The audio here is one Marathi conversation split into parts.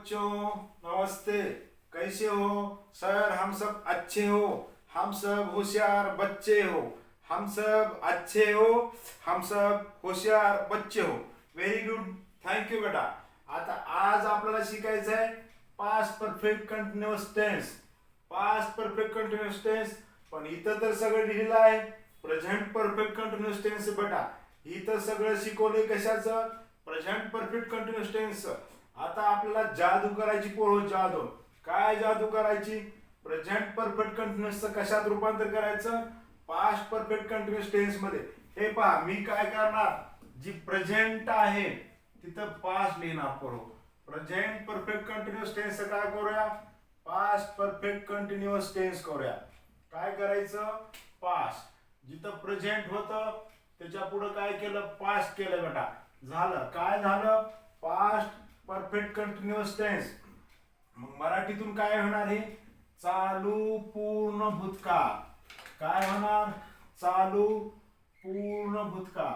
बच्चों, नमस्ते। कैसे हो सर? हम सब अच्छे हो। हम सब होशियार बच्चे हो। हम सब अच्छे हो। हम सब होशियार बच्चे हो। व्हेरी गुड, थँक यू बेटा। आता आज आपल्याला शिकायचं आहे past perfect continuous tense. Past perfect continuous tense, पण इथं तर सगळं लिहिलं आहे प्रेझेंट परफेक्ट कंटिन्युअस टेन्स. बेटा इथं सगळं शिकवलंय कशाचं? Present perfect continuous tense. आता आपल्याला जादू करायची पोर, जादू. काय जादू करायची? प्रेझेंट परफेक्ट कंटिन्युअसचं कशात रूपांतर करायचं? पास्ट परफेक्ट कंटिन्युअस टेन्स मध्ये. हे पहा, मी काय करणार, जी प्रेझेंट आहे तिथं पास्ट लिहिणार पोर. प्रेझेंट परफेक्ट कंटिन्युअस टेन्स काय करूया? पास्ट परफेक्ट कंटिन्युअस टेन्स करूया. काय करायचं? पास्ट. जिथं प्रेझेंट होतं त्याच्या पुढे काय केलं? पास्ट केलं बेटा. झालं काय? झालं पास्ट परफेक्ट कंटिन्युअस टेन्स. मग मराठीतून काय होणार? हे चालू पूर्ण भूतकाळ. काय होणार? चालू पूर्ण भूतकाळ.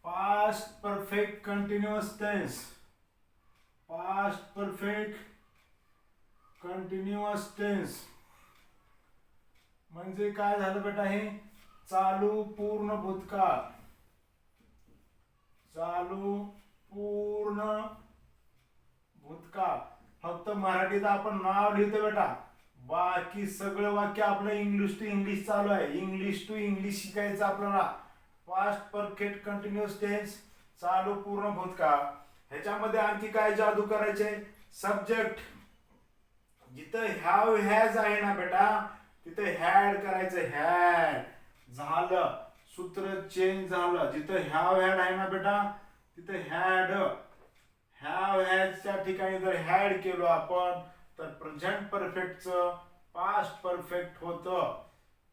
Past perfect continuous tense. Past perfect continuous tense म्हणजे काय झालं बेटा? हे चालू पूर्ण भूतकाळ. चालू पूर्ण भूतकाळ. फक्त मराठीत आपण नाव लिहितो बेटा, बाकी सगळं वाक्य आपलं इंग्लिश टू इंग्लिश चालू आहे. इंग्लिश टू इंग्लिश शिकायचं आपल्याला. पास्ट परफेक्ट कंटिन्युअस टेन्स, चालू पूर्ण भूतकाळ. ह्याच्यामध्ये आणखी काय जादू करायचे? सब्जेक्ट. जिथं हॅव हॅज आहे ना बेटा, तिथे हॅड करायचं. हॅड. झालं, सूत्र चेंज झालं. जिथं हॅव हॅड आहे ना बेटा, तिथे हॅड. हॅव हॅजच्या ठिकाणी जर हॅड केलो आपण तर प्रेझेंट परफेक्टचं पास्ट परफेक्ट होतं.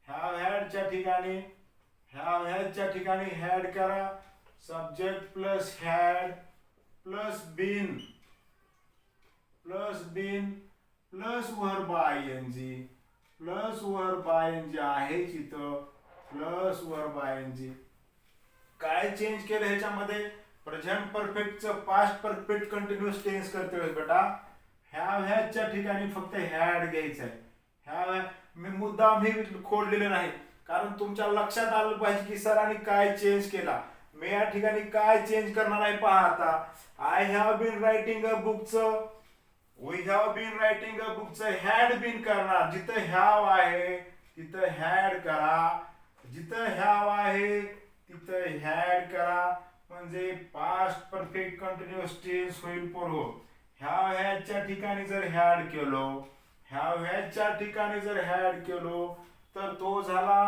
हॅव हॅडच्या ठिकाणी हॅड करा. Subject plus had plus been plus verb ING plus verb ING आहे तिथं. Plus verb ING. काय चेंज केलं ह्याच्यामध्ये? प्रेझेंट परफेक्टचं पास्ट परफेक्ट कंटिन्युअस टेन्स करतोय बेटा. हॅव हॅजच्या ठिकाणी फक्त हॅड घ्यायचंय. हॅव मी मुद्दाम हे खोडलेले नाही, कारण तुमच्या लक्षात आलं पाहिजे की सरांनी काय चेंज केला. मी या ठिकाणी काय चेंज करणार आहे पहा. आता I have been writing a बुकचं, we have been writing a बुकचं हॅड बीन करणार. जिथं हॅव आहे तिथं हॅड करा. जिथं हॅव आहे तिथं हॅड करा. म्हणजे पास्ट परफेक्ट कंटिन्युअस टेन्स होईल पोरो. हॅव हॅजच्या ठिकाणी जर हॅड केलो तर तो झाला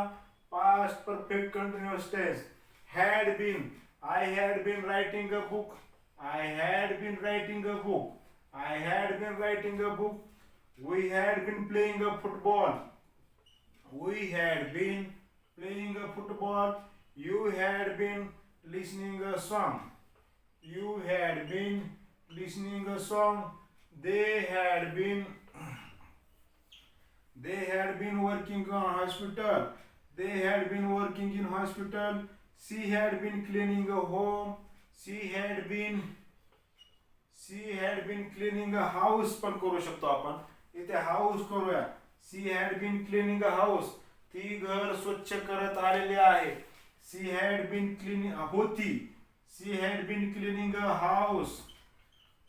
past perfect continuous tense. Had been. I had been writing a book. I had been writing a book. We had been playing a football. You had been listening a song. They had been working in hospital. She had been cleaning a home. She had been cleaning a house पण करू शकतो आपण. इथे हाऊस करूया. She had been cleaning a house. ती घर स्वच्छ करत आलेली आहे. She had been cleaning a house.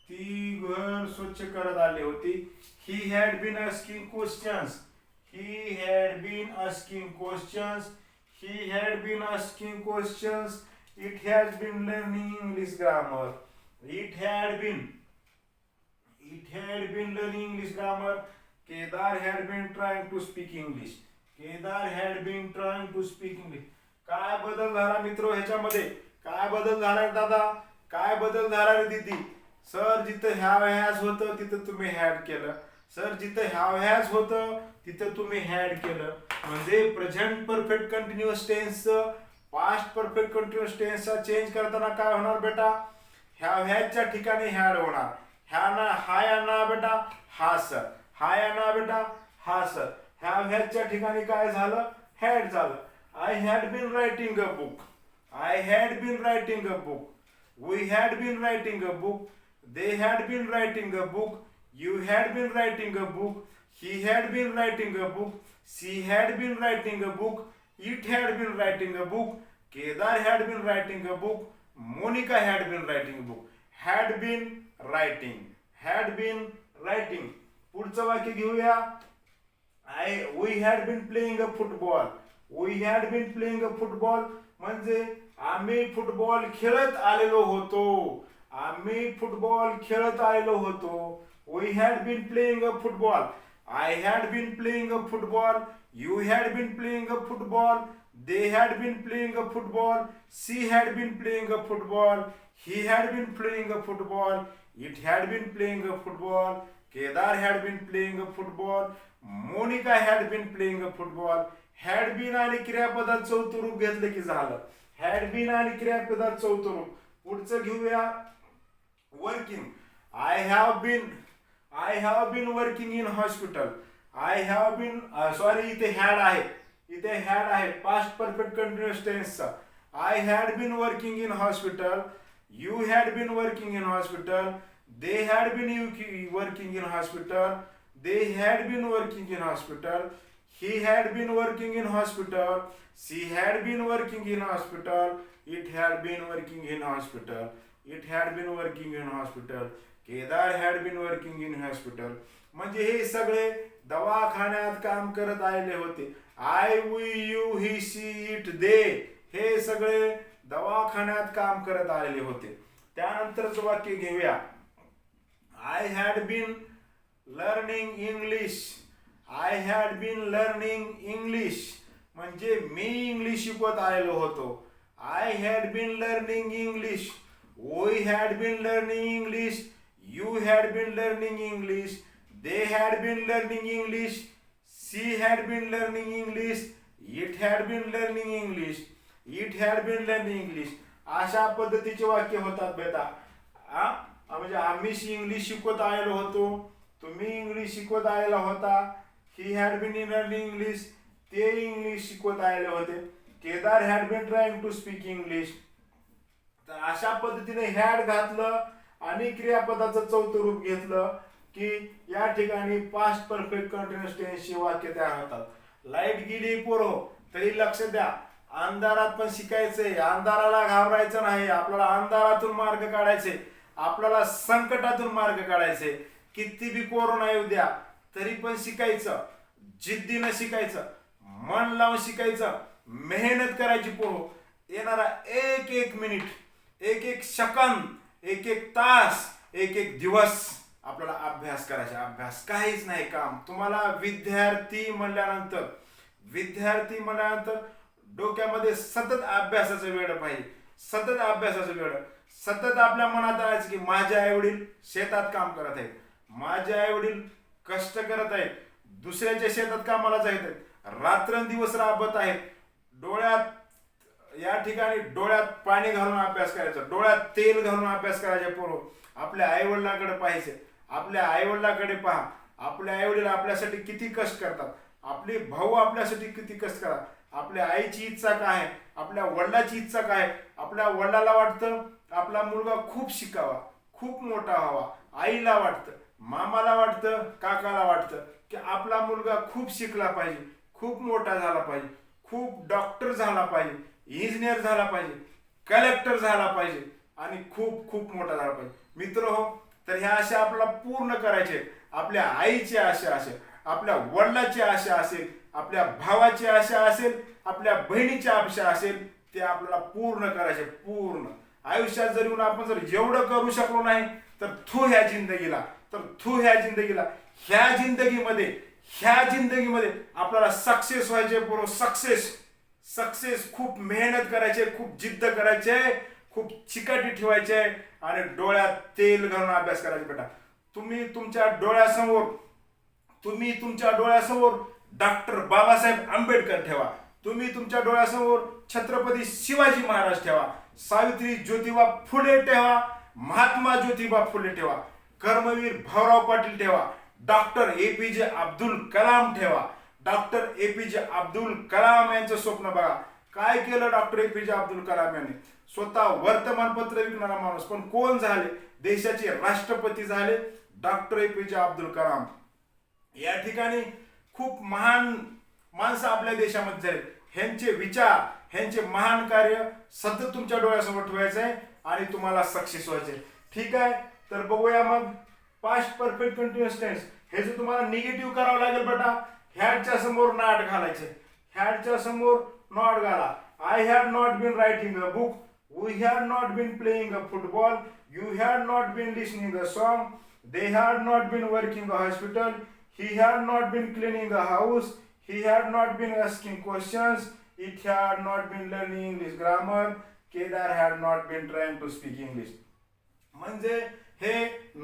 ती घर स्वच्छ करत आली होती. He had been asking questions. It has been learning English grammar. Kedar had been trying to speak English. काय बदल झाला मित्र ह्याच्यामध्ये? काय बदल झाला दादा? काय बदल झाला रे दीदी? सर जिथं हॅव हॅज होतं तिथं तुम्ही हॅड केलं. म्हणजे प्रेझेंट परफेक्ट कंटिन्युअस टेन्सचं पास्ट परफेक्ट कंटिन्युअस टेन्सचा चेंज करताना काय होणार बेटा? हॅव हॅजच्या ठिकाणी हॅड होणार. हाय ना बेटा? हा सर. हॅव हॅजच्या ठिकाणी काय झालं? हॅड झालं. I had been writing a book. We had been writing a book. They had been writing a book. You had been writing a book. He had been writing a book. She had been writing a book. It had been writing a book. Kedar had been writing a book. Monica had been writing a book. Had been writing. Had been writing. पुढचं वाक्य घेऊया. We had been playing a football. We had been playing a football म्हणजे आम्ही फुटबॉल खेळत आलेलो होतो. आम्ही फुटबॉल खेळत आलेलो होतो. We had been playing a football. I had been playing a football. You had been playing a football. They had been playing a football. She had been playing a football. He had been playing a football. It had been playing a football. Kedar had been playing a football. Monica had been playing a football. Had been आणि क्रियापदात चौथं रूप घेतलं की झालं. Had been आणि क्रियापदात चौथं रूप. पुढचं घेऊया. Working. I have been working in hospital. I have been इथे had आहे. इथे had आहे. Past perfect continuous tense चा. I had been working in hospital. You had been working in hospital. They had been working in hospital. They had been working in hospital. He had been working in hospital. She had been working in hospital. It had been working in hospital. It had been working in hospital. Kedar had been working in hospital. म्हणजे हे सगळे दवाखान्यात काम करत आलेले होते. I, we, you, he, she, it, they हे सगळे दवाखान्यात काम करत आलेले होते. त्यानंतरचं वाक्य घेऊया. I had been learning English. I had been learning English. म्हणजे मी इंग्लिश शिकवत आलेलो होतो. I had been learning English. We had been learning English. You had been learning English. They had been learning English. She had been learning English. It had been learning English. It had been learning English. अशा पद्धतीचे वाक्य होतात बेटा. म्हणजे आम्ही इंग्लिश शिकवत आलेलो होतो. तुम्ही इंग्लिश शिकवत आलेला होता. He had been learning English. ते इंग्लिश शिकवत आलेले होते. Kedar had been trying to speak English. तर अशा पद्धतीने had घातलं आणि क्रियापदाचं चौथं रूप घेतलं की या ठिकाणी पास्ट परफेक्ट कंटिन्युअस टेन्सची वाक्य तयार होतात. लाईट गेली पोरो तरी लक्ष द्या. अंधारात पण शिकायचंय. अंधाराला घाबरायचं नाही. आपल्याला अंधारातून मार्ग काढायचे. आपल्याला संकटातून मार्ग काढायचे. किती बी कोरोना येऊ द्या तरी पण शिकायचं. जिद्दीनं शिकायचं. मन लावून शिकायचं. मेहनत करायची पोरो. येणारा एक एक मिनिट, एक एक सेकंद, एक एक तास, एक एक दिवस आपल्याला अभ्यास करायचा. अभ्यास काहीच नाही काम. तुम्हाला विद्यार्थी म्हणल्यानंतर डोक्यामध्ये सतत अभ्यासाचं वेळ पाहिजे. सतत अभ्यासाचं वेळ. सतत आपल्या मनात आणायचं की माझे आई वडील शेतात काम करत आहेत. माझे आई वडील कष्ट करत आहेत. दुसऱ्याच्या शेतात कामाला जात आहेत. रात्रंदिवस राबत आहेत. डोळ्यात या ठिकाणी डोळ्यात पाणी घालून अभ्यास करायचा. डोळ्यात तेल घालून अभ्यास करायचा पोरो. आपल्या आई वडिलांकडे पाहायचे. आपल्या आई वडिलांकडे पहा. आपले आई वडील आपल्यासाठी किती कष्ट करतात. आपले भाऊ आपल्यासाठी किती कष्ट करतात. आपल्या आईची इच्छा काय आहे. आपल्या वडिलाची इच्छा काय आहे. आपल्या वडिलाला वाटतं आपला मुलगा खूप शिकावा, खूप मोठा व्हावा. आईला वाटतं, मामाला वाटतं, काकाला वाटतं की आपला मुलगा खूप शिकला पाहिजे, खूप मोठा झाला पाहिजे, खूप डॉक्टर झाला पाहिजे, इंजिनियर झाला पाहिजे, कलेक्टर झाला पाहिजे आणि खूप खूप मोठा झाला पाहिजे. मित्र हो, तर ह्या आशा आपल्याला पूर्ण करायचे. आपल्या आईची आशा असेल, आपल्या वडिलाची आशा असेल, आपल्या भावाची आशा असेल, आपल्या बहिणीची आशा असेल, ते आपल्याला पूर्ण करायचे. पूर्ण आयुष्यात जर येऊन आपण जर एवढं करू शकलो नाही तर ह्या जिंदगीला ह्या जिंदगीमध्ये आपल्याला सक्सेस व्हायचे. बरोबर सक्सेस खूप मेहनत करायचे, खूप जिद्द करायचे, खूप चिकाटी ठेवायचे आणि डोळ्यात तेल घालून अभ्यास करायचे. बेटा तुम्ही तुमच्या डोळ्यासमोर डॉक्टर बाबासाहेब आंबेडकर ठेवा. तुम्ही तुमच्या डोळ्यासमोर छत्रपती शिवाजी महाराज ठेवा. सावित्री ज्योतिबा फुले ठेवा. महात्मा ज्योतिबा फुले ठेवा. कर्मवीर भाऊराव पाटील ठेवा. डॉक्टर एपीजे अब्दुल कलाम ठेवा. डॉक्टर एपीजे अब्दुल कलाम यांचं स्वप्न बघा. काय केलं डॉक्टर एपीजे अब्दुल कलाम यांनी. स्वतः वर्तमानपत्र विकणारा माणूस, पण कोण झाले. देशाचे राष्ट्रपती झाले डॉक्टर APJ अब्दुल कलाम. या ठिकाणी खूप महान माणसं आपल्या देशामध्ये झाले. ह्यांचे विचार, ह्यांचे महान कार्य सतत तुमच्या डोळ्यासमोर ठेवायचं आहे आणि तुम्हाला सक्सेस व्हायचे. ठीक आहे, तर बघूया मग पास्ट परफेक्ट कंटिन्युअस टेन्स. हे जे तुम्हाला निगेटिव्ह करावं लागेल बेटा, हॅडच्या समोर नॉट घालायचे. हॅडच्या समोर नॉट घाला. I had not been writing a book, we had not been playing a football, you had not been listening a song, they had not been working a hospital, he had not been cleaning a house, he had not been asking questions, it had not been learning English grammar, Kedar had not been trying to speak English. म्हणजे हे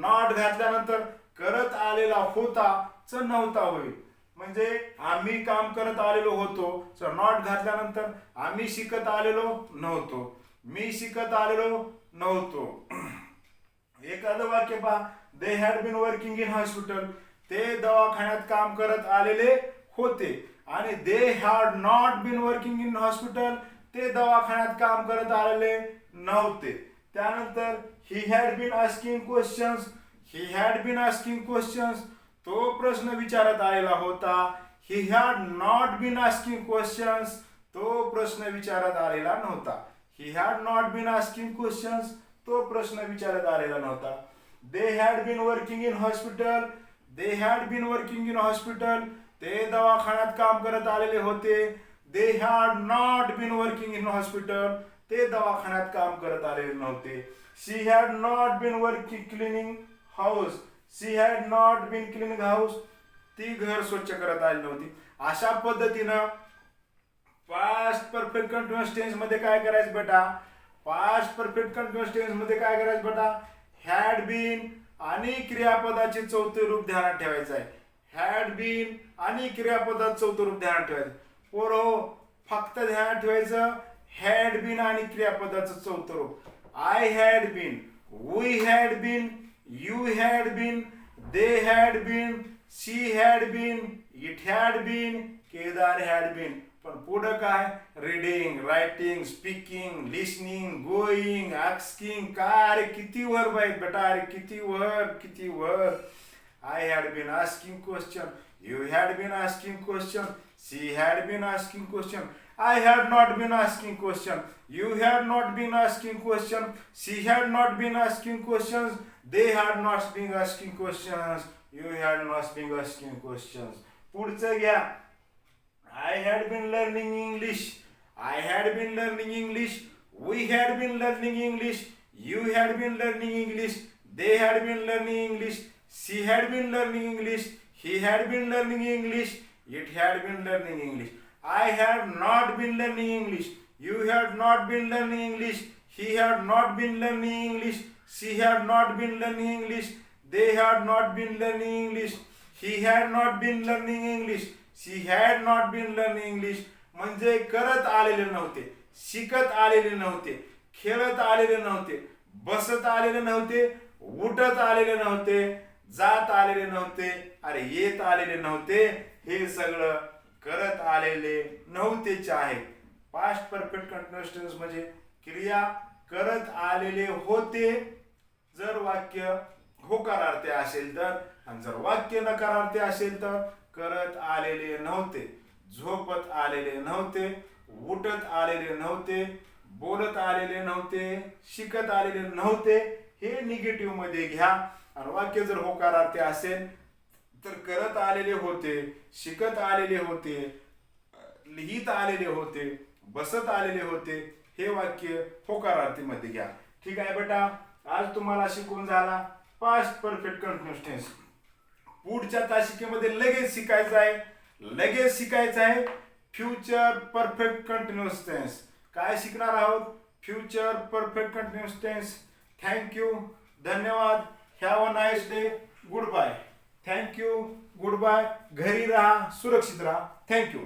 नॉट घातल्यानंतर करत आलेला होता च नव्हता होईल. म्हणजे आम्ही काम करत आलेलो होतो च नॉट घातल्यानंतर आम्ही शिकत आलेलो नव्हतो, मी शिकत आलेलो नव्हतो. एखादं वाक्य पहा, they had been working in hospital, ते दवाखान्यात काम करत आलेले होते. आणि they had not been working in hospital, ते दवाखान्यात काम करत आलेले नव्हते. त्यानंतर he had been asking questions, he had been asking questions, तो प्रश्न विचारत आलेला होता. He had not been asking questions, तो प्रश्न विचारत आलेला नव्हता. He had not been asking questions, तो प्रश्न विचारत आलेला नव्हता. They had been working in hospital, they had been working in hospital, ते दवाखान्यात काम करत आलेले होते. They had not been working in hospital, ते दवाखान्यात काम करत आलेले नव्हते. She had not been working cleaning house, she had not been cleaning house, ती घर स्वच्छ करत आली नव्हती. अशा पद्धतीनं पास्ट परफेक्ट कंटिन्युअस टेन्स मध्ये काय करायचं बेटा, पास्ट परफेक्ट कंटिन्युअस टेन्स मध्ये काय करायचं बेटा, हॅड बीन आणि क्रियापदाचे चौथे रूप ध्यानात ठेवायचं आहे. हॅड बीन आणि क्रियापदाचं चौथे रूप ध्यानात ठेवायचं. पोरं फक्त ध्यानात ठेवायचं हॅड बीन आणि क्रियापदाचं चौथं रूप. I had been, we had been, you had been, they had been, she had been, it had been, Kedar had been. पण पुढं काय, reading, writing, speaking, listening, going, asking, काय अरे किती वर्ब आहेत बेटा, अरे किती वर्ब, किती verb. I had been asking question, you had been asking question, she had been asking question. I had not been asking questions, you had not been asking questions, she had not been asking questions, they had not been asking questions, you had not been asking questions. पुढचं घ्या, I had been learning English, I had been learning English, we had been learning English, you had been learning English, they had been learning English, she had been learning English, he had been learning English, it had been learning English. I had not been learning English, you had not been learning English, he had not been learning English, she had not been learning English, they had not been learning English, he had not been learning English, she had not been learning English. म्हणजे करत आलेले नव्हते, शिकत आलेले नव्हते, खेळत आलेले नव्हते, बसत आलेले नव्हते, उठत आलेले नव्हते, जात आलेले नव्हते, अरे येत आलेले नव्हते, हे सगळं करत आलेले नव्हतेच आहेत. पास्ट परफेक्ट कंटिन्युअस टेन्स म्हणजे क्रिया करत आलेले होते जर वाक्य होकारार्थी असेल तर, आणि जर वाक्य नकारार्थी असेल तर करत आलेले नव्हते, झोपत आलेले नव्हते, उठत आलेले नव्हते, बोलत आलेले नव्हते, शिकत आलेले नव्हते, हे निगेटिव्ह मध्ये घ्या. आणि वाक्य जर होकारार्थी असेल तर करत आलेले होते, शिकत आलेले होते, लिहित आलेले होते, बसत आलेले होते, हे वाक्य होकारार्थी मध्ये घ्या. ठीक आहे बेटा, आज तुम्हाला शिकून झाला पास्ट परफेक्ट कंटिन्युअस टेन्स. पुढच्या तासिकेमध्ये लगेच शिकायचं आहे फ्युचर परफेक्ट कंटिन्युअस टेन्स. काय शिकणार आहोत, future perfect continuous tense. Thank you, धन्यवाद, have a nice day, goodbye. Thank you, goodbye. घरी राहा, सुरक्षित राहा. थँक्यू.